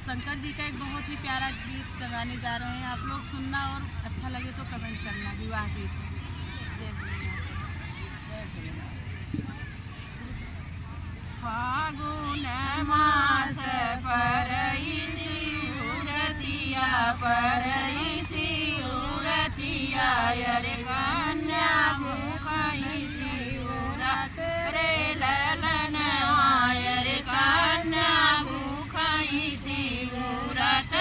शंकर जी का एक बहुत ही प्यारा गीत गाने जा रहे हैं। आप लोग सुनना और अच्छा लगे तो कमेंट करना। विवाह गीत। जय भोलेनाथ। फागुन मास परई शिवरतिया परई शिवरतिया रे कन्या भूखई शिवरात रे ललन माय रे कन्या भूखई शिवरात